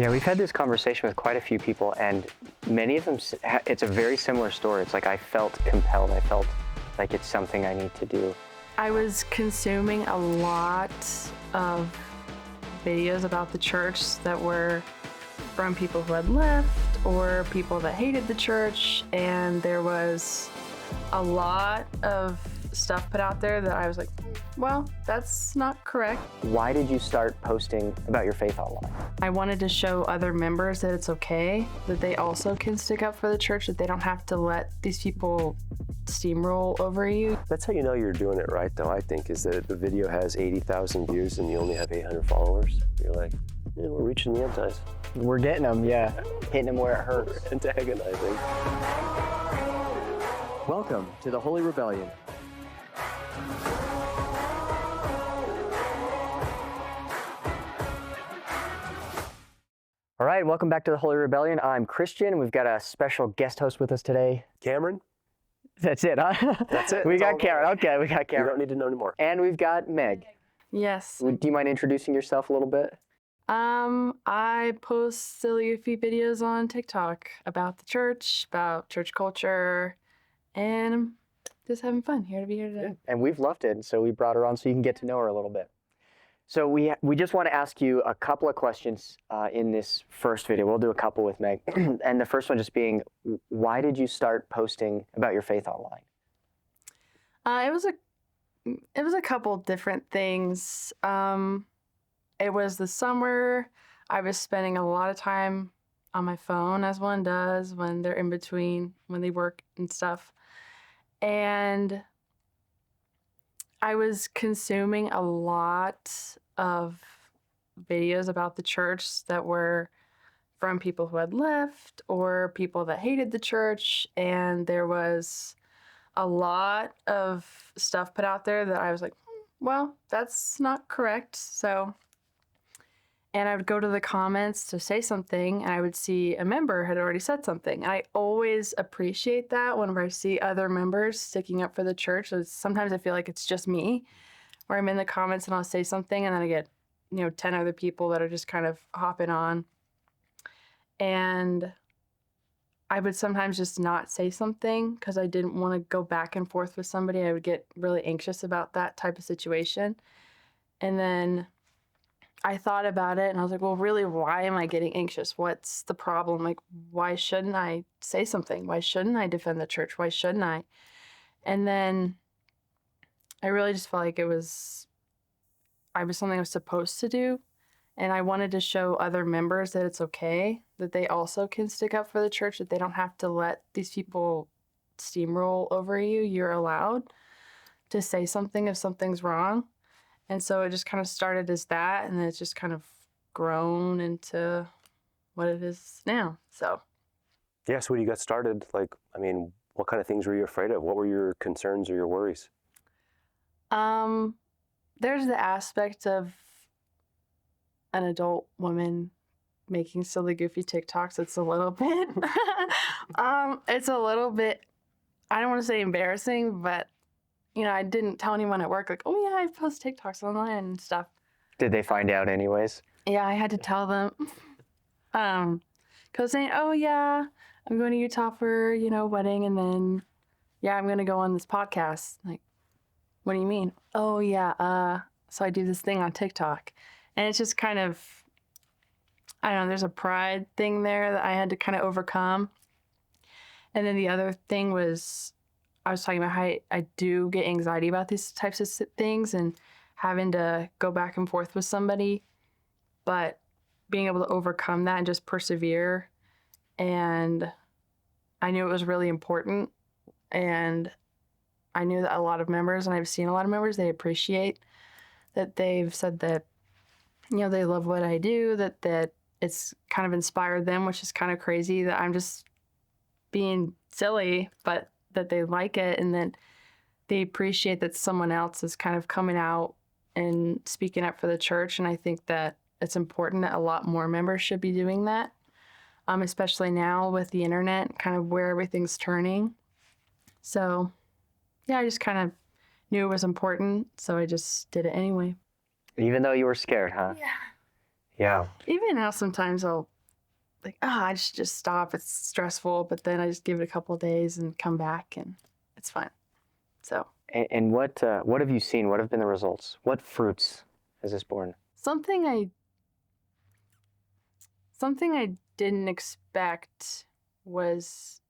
Yeah, we've had this conversation with quite a few people, and many of them, it's a very similar story. It's like I felt compelled. I felt like it's something I need to do. I was consuming a lot of videos about the church that were from people who had left or people that hated the church, and there was a lot of stuff put out there that I was like, well, that's not correct. Why did you start posting about your faith online? I wanted to show other members that it's okay, that they also can stick up for the church, that they don't have to let these people steamroll over you. That's how you know you're doing it right, though, I think, is that if the video has 80,000 views and you only have 800 followers, you're like, yeah, we're reaching the antis. We're getting them, yeah. Hitting them where it hurts. We're antagonizing. Welcome to the Holy Rebellion. All right, welcome back to the Holy Rebellion. I'm Christian. We've got a special guest host with us today. Cameron? That's it, huh? That's it. We That's got all Cameron. Okay, we got You Cameron. don't need to know anymore. And we've got Meg. Yes. Do you mind introducing yourself a little bit? I post silly, goofy videos on TikTok about the church, about church culture, and I'm just having fun. Here to be here today. And we've loved it, so we brought her on so you can get to know her a little bit. So we just want to ask you a couple of questions in this first video. We'll do a couple with Meg. And the first one just being, why did you start posting about your faith online? It was a couple different things. It was the summer. I was spending a lot of time on my phone, as one does when they're in between, when they work and stuff. And I was consuming a lot of videos about the church that were from people who had left or people that hated the church. And there was a lot of stuff put out there that I was like, well, that's not correct. And I would go to the comments to say something, and I would see a member had already said something. And I always appreciate that whenever I see other members sticking up for the church. So sometimes I feel like it's just me, where I'm in the comments and I'll say something, and then I get, 10 other people that are just kind of hopping on. And I would sometimes just not say something because I didn't want to go back and forth with somebody. I would get really anxious about that type of situation. And then I thought about it and I was like, well, really, why am I getting anxious? What's the problem? Like, why shouldn't I say something? Why shouldn't I defend the church? Why shouldn't I? And then I really just felt like I was something I was supposed to do. And I wanted to show other members that it's okay, that they also can stick up for the church, that they don't have to let these people steamroll over you. You're allowed to say something if something's wrong. And so it just kind of started as that, and then it's just kind of grown into what it is now. So, Yeah, so when you got started, what kind of things were you afraid of? What were your concerns or your worries? there's the aspect of an adult woman making silly, goofy TikToks. It's a little bit, it's a little bit, I don't want to say embarrassing, but I didn't tell anyone at work, like, oh yeah, I post TikToks online and stuff. Did they find out anyways? Yeah, I had to tell them. Cause saying, oh yeah, I'm going to Utah for, wedding, and then, yeah, I'm going to go on this podcast. Like, what do you mean? Oh yeah, so I do this thing on TikTok. And it's just kind of, I don't know, there's a pride thing there that I had to kind of overcome. And then the other thing was, I was talking about how I do get anxiety about these types of things and having to go back and forth with somebody, but being able to overcome that and just persevere. And I knew it was really important. And I knew that a lot of members, and I've seen a lot of members, they appreciate that they've said that, they love what I do, that it's kind of inspired them, which is kind of crazy that I'm just being silly, but that they like it, and that they appreciate that someone else is kind of coming out and speaking up for the church. And I think that it's important that a lot more members should be doing that, especially now with the internet, kind of where everything's turning. So, yeah, I just kind of knew it was important, so I just did it anyway. Even though you were scared, huh? Yeah. Yeah. Even now, sometimes I'll like, I should just stop. It's stressful, but then I just give it a couple of days and come back, and it's fine. So And what have you seen? What have been the results? What fruits has this borne? something I didn't expect was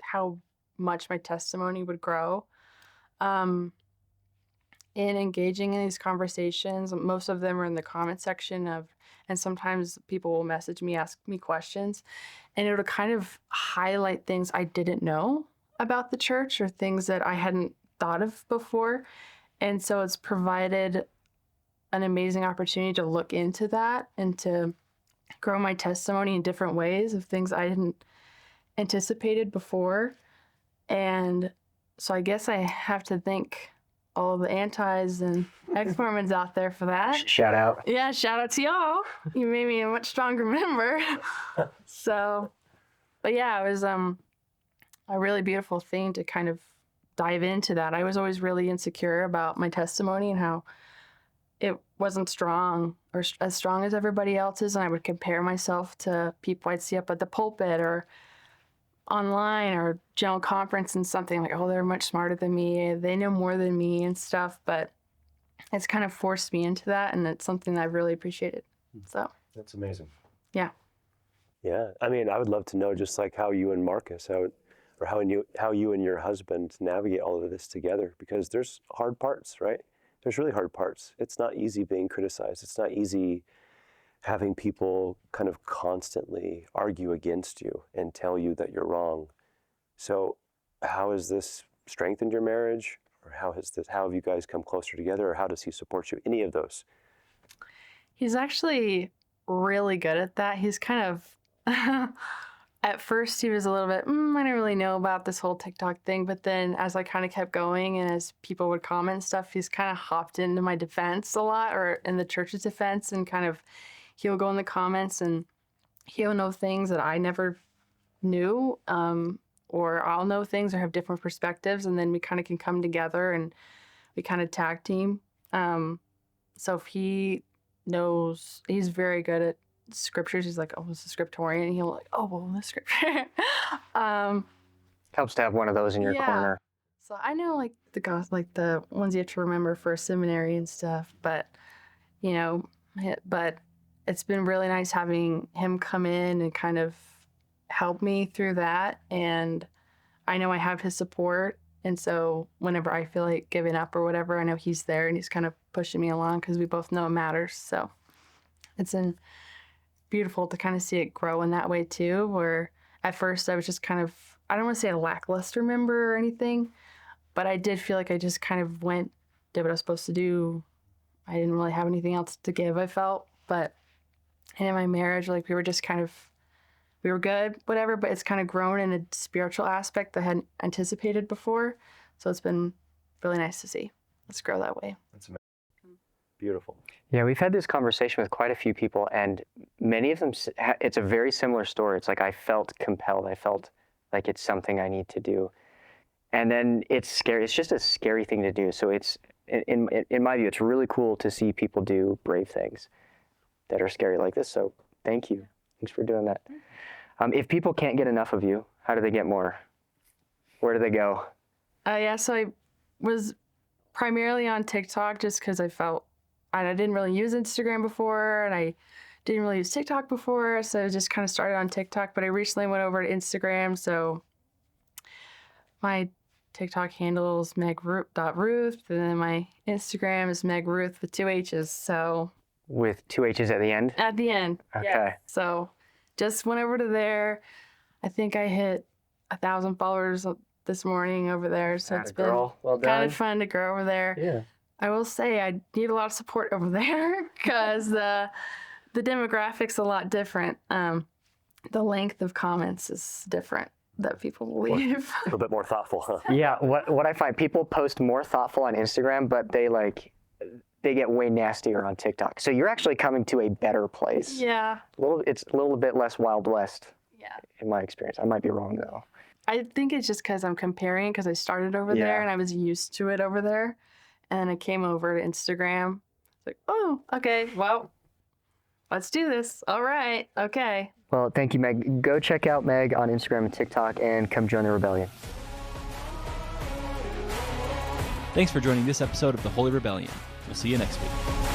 how much my testimony would grow. In engaging in these conversations, most of them are in the comment section and sometimes people will message me, ask me questions, and it'll kind of highlight things I didn't know about the church or things that I hadn't thought of before. And so it's provided an amazing opportunity to look into that and to grow my testimony in different ways of things I hadn't anticipated before. And so I guess I have to thank all of the antis and ex-Mormons out there for that. Shout out. Yeah, shout out to y'all. You made me a much stronger member. So, but yeah, it was a really beautiful thing to kind of dive into that. I was always really insecure about my testimony and how it wasn't strong or as strong as everybody else's, and I would compare myself to people I'd see up at the pulpit or online or general conference and something like, oh, they're much smarter than me, they know more than me and stuff. But it's kind of forced me into that, and it's something that I've really appreciated. So That's amazing. Yeah. Yeah, I mean, I would love to know just like how you and Marcus, how you and your husband navigate all of this together, because there's hard parts, right? There's really hard parts. It's not easy being criticized. It's not easy having people kind of constantly argue against you and tell you that you're wrong. So how has this strengthened your marriage? Or how have you guys come closer together? Or how does he support you? Any of those? He's actually really good at that. He's kind of, at first he was a little bit, I don't really know about this whole TikTok thing. But then as I kind of kept going and as people would comment and stuff, he's kind of hopped into my defense a lot, or in the church's defense, and kind of he'll go in the comments and he'll know things that I never knew, or I'll know things or have different perspectives, and then we kind of can come together and we kind of tag team. So if he knows, he's very good at scriptures. He's like, oh, it's a scriptorian. And he'll like, oh, well, the scripture. Helps to have one of those in your corner. So I know like the ones you have to remember for seminary and stuff, but it's been really nice having him come in and kind of help me through that. And I know I have his support. And so whenever I feel like giving up or whatever, I know he's there and he's kind of pushing me along because we both know it matters. So it's been beautiful to kind of see it grow in that way too, where at first I was just kind of, I don't want to say a lackluster member or anything, but I did feel like I just kind of did what I was supposed to do. I didn't really have anything else to give, I felt. But in my marriage, like we were good, whatever, but it's kind of grown in a spiritual aspect that I hadn't anticipated before. So it's been really nice to see. Let's grow that way. That's amazing. Beautiful. Yeah, we've had this conversation with quite a few people, and many of them, it's a very similar story. It's like, I felt compelled. I felt like it's something I need to do. And then it's scary. It's just a scary thing to do. So it's, in my view, it's really cool to see people do brave things that are scary like this. So thank you. Thanks for doing that. If people can't get enough of you, how do they get more? Where do they go? So I was primarily on TikTok just because I felt I didn't really use Instagram before, and I didn't really use TikTok before, so I just kind of started on TikTok. But I recently went over to Instagram, so my TikTok handle is meg.ruth, and then my Instagram is megruth with 2 H's. So with 2 H's at the end? At the end. Okay. Yeah. So just went over to there. I think I hit 1,000 followers this morning over there. So it's been kind of fun to grow over there. Yeah. I will say I need a lot of support over there because the demographic's a lot different. The length of comments is different that people will leave. A little bit more thoughtful, huh? Yeah. What I find, people post more thoughtful on Instagram, but they get way nastier on TikTok. So you're actually coming to a better place. Yeah. It's a little bit less Wild West. Yeah. In my experience. I might be wrong though. I think it's just because I'm comparing, because I started over there and I was used to it over there. And then I came over to Instagram. It's like, oh, okay, well, let's do this. All right. Okay. Well, thank you, Meg. Go check out Meg on Instagram and TikTok and come join the rebellion. Thanks for joining this episode of The Holy Rebellion. We'll see you next week.